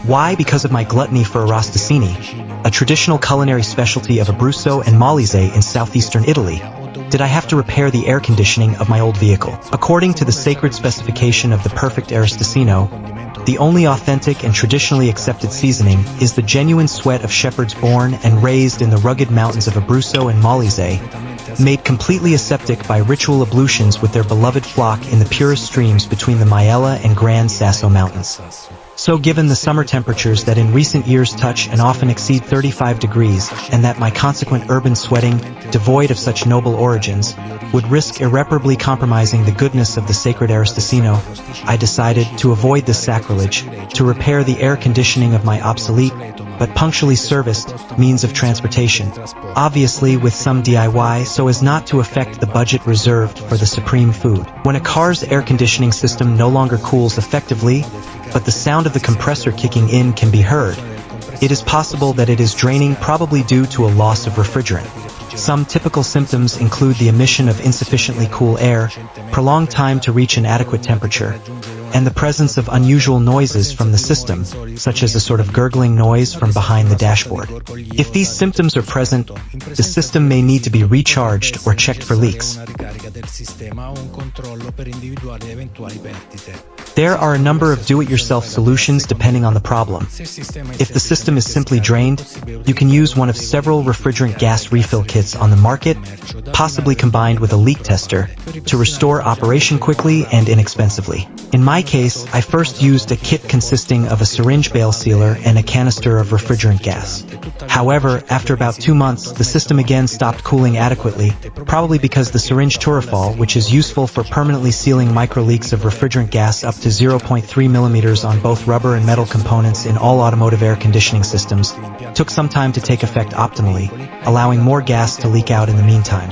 Why? Because of my gluttony for arrosticini, a traditional culinary specialty of Abruzzo and Molise in southeastern Italy, did I have to repair the air conditioning of my old vehicle. According to the sacred specification of the perfect arrosticino, the only authentic and traditionally accepted seasoning is the genuine sweat of shepherds born and raised in the rugged mountains of Abruzzo and Molise, made completely aseptic by ritual ablutions with their beloved flock in the purest streams between the Maiella and Gran Sasso mountains. So given the summer temperatures that in recent years touch and often exceed 35 degrees, and that my consequent urban sweating, devoid of such noble origins, would risk irreparably compromising the goodness of the sacred arrosticino, I decided to avoid this sacrilege, to repair the air conditioning of my obsolete, but punctually serviced, means of transportation, obviously with some DIY so as not to affect the budget reserved for the supreme food. When a car's air conditioning system no longer cools effectively, but the sound of the compressor kicking in can be heard, it is possible that it is draining, probably due to a loss of refrigerant. Some typical symptoms include the emission of insufficiently cool air, prolonged time to reach an adequate temperature, and the presence of unusual noises from the system, such as a sort of gurgling noise from behind the dashboard. If these symptoms are present, the system may need to be recharged or checked for leaks. There are a number of do-it-yourself solutions depending on the problem. If the system is simply drained, you can use one of several refrigerant gas refill kits on the market, possibly combined with a leak tester, to restore operation quickly and inexpensively. In my case, I first used a kit consisting of a syringe bale sealer and a canister of refrigerant gas. However, after about 2 months, the system again stopped cooling adequately, probably because the syringe turifol, which is useful for permanently sealing microleaks of refrigerant gas up to 0.3 millimeters on both rubber and metal components in all automotive air conditioning systems, took some time to take effect optimally, allowing more gas to leak out in the meantime.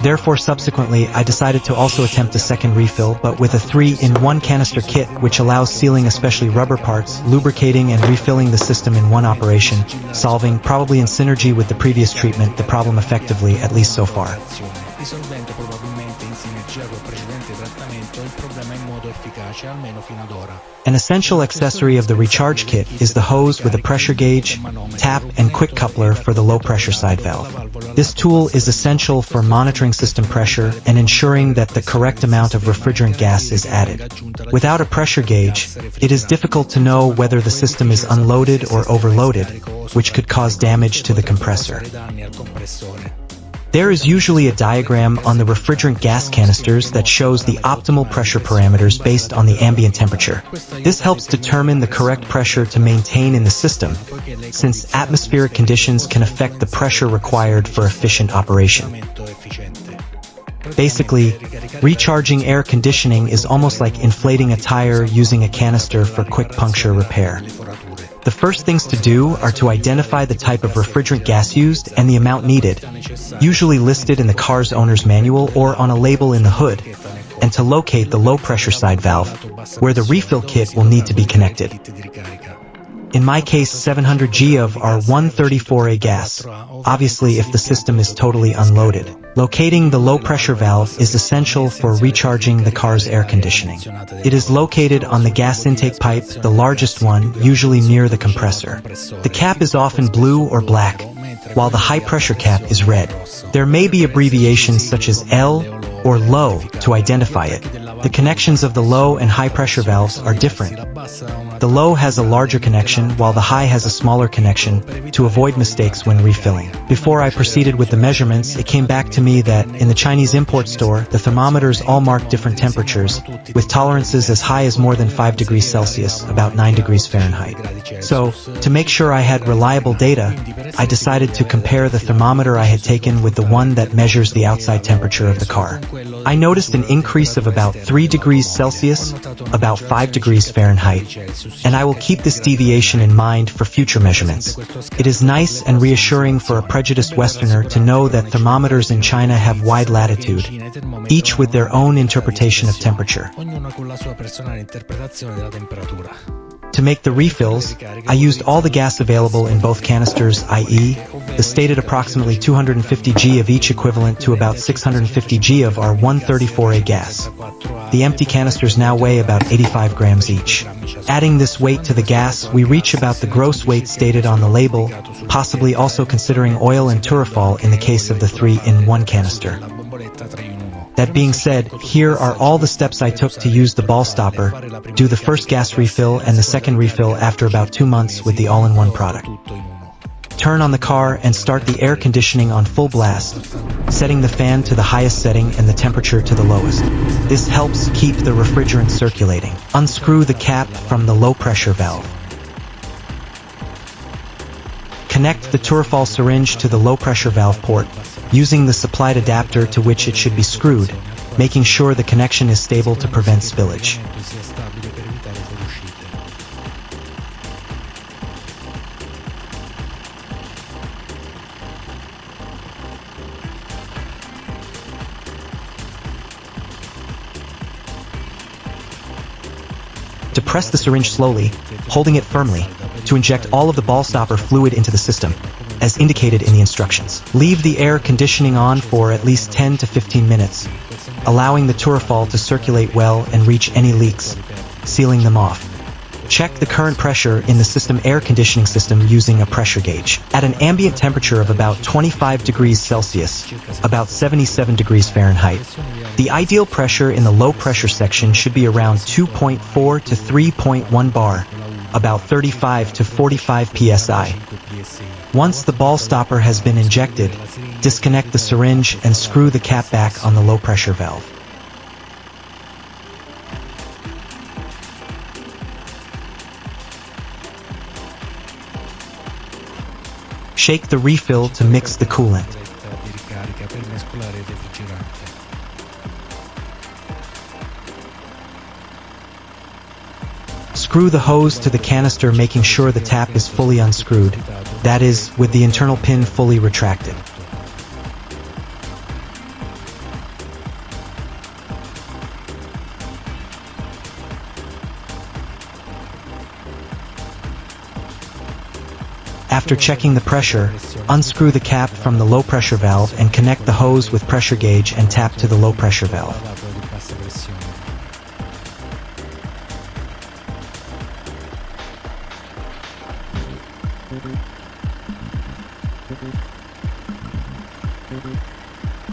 Therefore, subsequently, I decided to also attempt a second refill, but with a 3-in-1 canister kit, which allows sealing especially rubber parts, lubricating and refilling the system in one operation, solving, probably in synergy with the previous treatment, the problem effectively, at least so far. An essential accessory of the recharge kit is the hose with a pressure gauge, tap, and quick coupler for the low-pressure side valve. This tool is essential for monitoring system pressure and ensuring that the correct amount of refrigerant gas is added. Without a pressure gauge, it is difficult to know whether the system is unloaded or overloaded, which could cause damage to the compressor. There is usually a diagram on the refrigerant gas canisters that shows the optimal pressure parameters based on the ambient temperature. This helps determine the correct pressure to maintain in the system, since atmospheric conditions can affect the pressure required for efficient operation. Basically, recharging air conditioning is almost like inflating a tire using a canister for quick puncture repair. The first things to do are to identify the type of refrigerant gas used and the amount needed, usually listed in the car's owner's manual or on a label in the hood, and to locate the low-pressure side valve, where the refill kit will need to be connected. In my case, 700 G of R134A gas, obviously if the system is totally unloaded. Locating the low-pressure valve is essential for recharging the car's air conditioning. It is located on the gas intake pipe, the largest one, usually near the compressor. The cap is often blue or black, while the high-pressure cap is red. There may be abbreviations such as L or low to identify it. The connections of the low and high pressure valves are different. The low has a larger connection while the high has a smaller connection to avoid mistakes when refilling. Before I proceeded with the measurements, it came back to me that in the Chinese import store, the thermometers all mark different temperatures, with tolerances as high as more than 5 degrees Celsius, about 9 degrees Fahrenheit. So, to make sure I had reliable data, I decided to compare the thermometer I had taken with the one that measures the outside temperature of the car. I noticed an increase of about 3 degrees Celsius, about 5 degrees Fahrenheit, and I will keep this deviation in mind for future measurements. It is nice and reassuring for a prejudiced Westerner to know that thermometers in China have wide latitude, each with their own interpretation of temperature. To make the refills, I used all the gas available in both canisters, i.e., the stated approximately 250 g of each equivalent to about 650 g of our 134A gas. The empty canisters now weigh about 85 grams each. Adding this weight to the gas, we reach about the gross weight stated on the label, possibly also considering oil and turfol in the case of the 3-in-1 canister. That being said, here are all the steps I took to use the ball stopper, do the first gas refill and the second refill after about 2 months with the all-in-one product. Turn on the car and start the air conditioning on full blast, setting the fan to the highest setting and the temperature to the lowest. This helps keep the refrigerant circulating. Unscrew the cap from the low-pressure valve. Connect the turfol syringe to the low-pressure valve port, using the supplied adapter to which it should be screwed, making sure the connection is stable to prevent spillage. Depress the syringe slowly, holding it firmly, to inject all of the ball stopper fluid into the system, as indicated in the instructions. Leave the air conditioning on for at least 10 to 15 minutes, allowing the turfol to circulate well and reach any leaks, sealing them off. Check the current pressure in the system air conditioning system using a pressure gauge. At an ambient temperature of about 25 degrees Celsius, about 77 degrees Fahrenheit, the ideal pressure in the low pressure section should be around 2.4 to 3.1 bar, about 35 to 45 psi. Once the ball stopper has been injected, disconnect the syringe and screw the cap back on the low pressure valve. Shake the refill to mix the coolant. Screw the hose to the canister, making sure the tap is fully unscrewed, that is, with the internal pin fully retracted. After checking the pressure, unscrew the cap from the low pressure valve and connect the hose with pressure gauge and tap to the low pressure valve.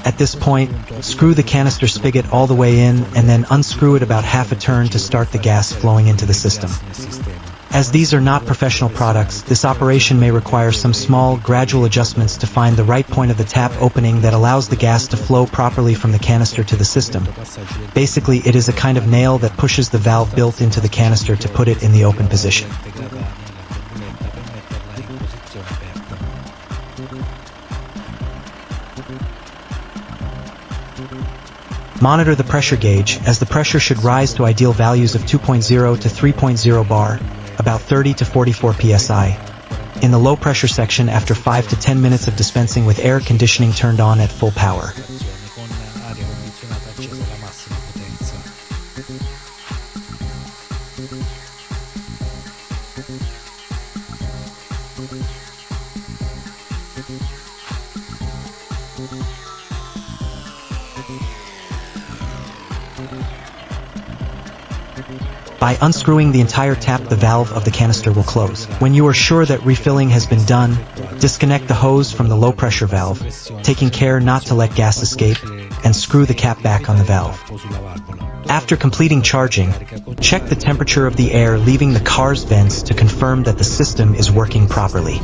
At this point, screw the canister spigot all the way in and then unscrew it about half a turn to start the gas flowing into the system. As these are not professional products, this operation may require some small, gradual adjustments to find the right point of the tap opening that allows the gas to flow properly from the canister to the system. Basically, it is a kind of nail that pushes the valve built into the canister to put it in the open position. Monitor the pressure gauge, as the pressure should rise to ideal values of 2.0 to 3.0 bar, about 30 to 44 psi. In the low pressure section, after 5 to 10 minutes of dispensing with air conditioning turned on at full power. By unscrewing the entire tap, the valve of the canister will close. When you are sure that refilling has been done, disconnect the hose from the low pressure valve, taking care not to let gas escape, and screw the cap back on the valve. After completing charging, check the temperature of the air leaving the car's vents to confirm that the system is working properly.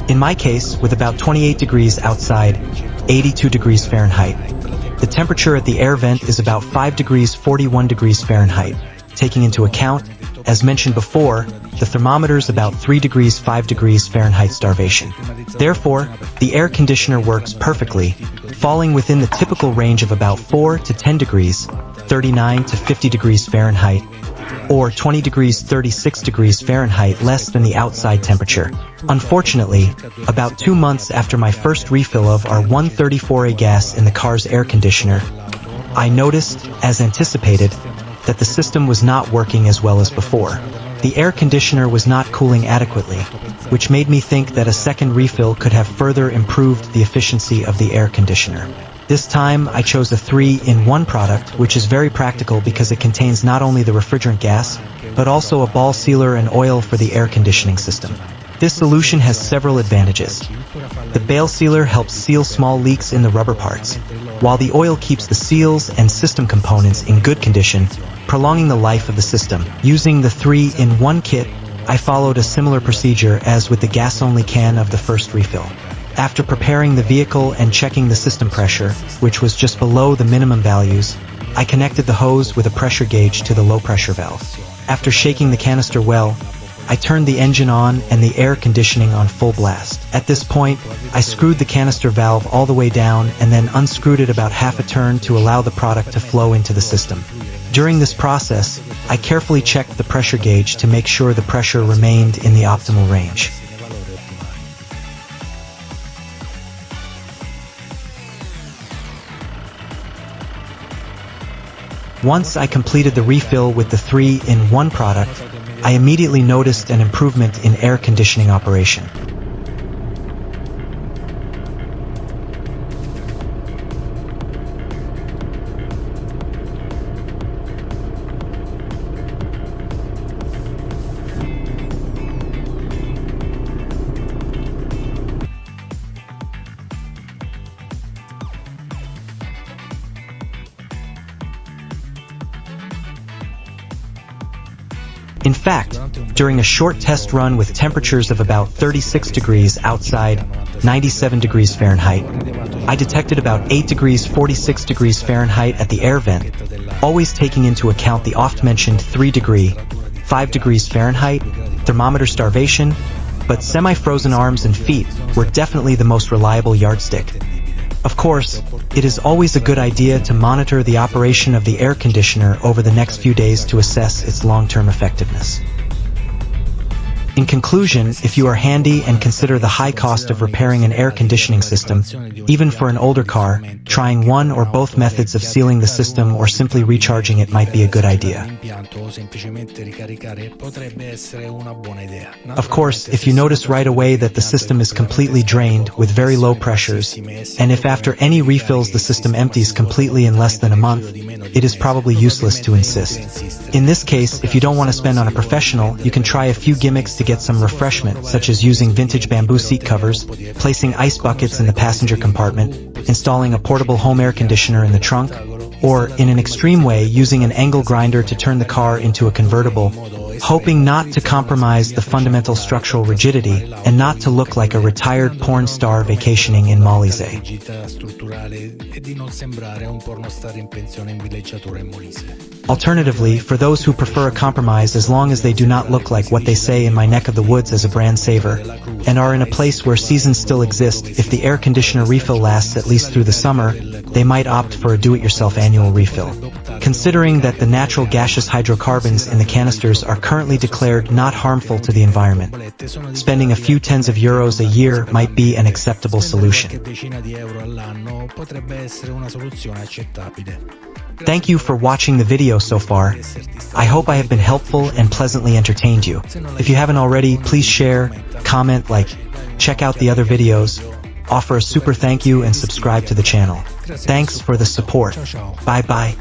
In my case, with about 28 degrees outside, 82 degrees Fahrenheit, the temperature at the air vent is about 5 degrees 41 degrees Fahrenheit, taking into account, as mentioned before, the thermometer's about 3 degrees 5 degrees Fahrenheit starvation. Therefore, the air conditioner works perfectly, falling within the typical range of about 4 to 10 degrees, 39 to 50 degrees Fahrenheit, or 20 degrees 36 degrees Fahrenheit less than the outside temperature. Unfortunately, about 2 months after my first refill of our 134A gas in the car's air conditioner, I noticed, as anticipated, that the system was not working as well as before. The air conditioner was not cooling adequately, which made me think that a second refill could have further improved the efficiency of the air conditioner. This time, I chose a 3-in-1 product, which is very practical because it contains not only the refrigerant gas, but also a ball sealer and oil for the air conditioning system. This solution has several advantages. The bale sealer helps seal small leaks in the rubber parts, while the oil keeps the seals and system components in good condition, prolonging the life of the system. Using the 3-in-1 kit, I followed a similar procedure as with the gas-only can of the first refill. After preparing the vehicle and checking the system pressure, which was just below the minimum values, I connected the hose with a pressure gauge to the low-pressure valve. After shaking the canister well, I turned the engine on and the air conditioning on full blast. At this point, I screwed the canister valve all the way down and then unscrewed it about half a turn to allow the product to flow into the system. During this process, I carefully checked the pressure gauge to make sure the pressure remained in the optimal range. Once I completed the refill with the 3-in-1 product, I immediately noticed an improvement in air conditioning operation. In fact, during a short test run with temperatures of about 36 degrees outside, 97 degrees Fahrenheit, I detected about 8 degrees 46 degrees Fahrenheit at the air vent, always taking into account the oft-mentioned 3-degree, 5 degrees Fahrenheit, thermometer starvation, but semi-frozen arms and feet were definitely the most reliable yardstick. Of course, it is always a good idea to monitor the operation of the air conditioner over the next few days to assess its long-term effectiveness. In conclusion, if you are handy and consider the high cost of repairing an air conditioning system, even for an older car, trying one or both methods of sealing the system or simply recharging it might be a good idea. Of course, if you notice right away that the system is completely drained with very low pressures, and if after any refills the system empties completely in less than a month, it is probably useless to insist. In this case, if you don't want to spend on a professional, you can try a few gimmicks to get some refreshment, such as using vintage bamboo seat covers, placing ice buckets in the passenger compartment, installing a portable home air conditioner in the trunk, or, in an extreme way, using an angle grinder to turn the car into a convertible, hoping not to compromise the fundamental structural rigidity and not to look like a retired porn star vacationing in Molise. Alternatively, for those who prefer a compromise as long as they do not look like what they say in my neck of the woods as a brand saver, and are in a place where seasons still exist, if the air conditioner refill lasts at least through the summer, they might opt for a do-it-yourself annual refill. Considering that the natural gaseous hydrocarbons in the canisters are currently declared not harmful to the environment, spending a few tens of euros a year might be an acceptable solution. Thank you for watching the video so far. I hope I have been helpful and pleasantly entertained you. If you haven't already, please share, comment, like, check out the other videos, offer a super thank you and subscribe to the channel. Thanks for the support. Bye bye.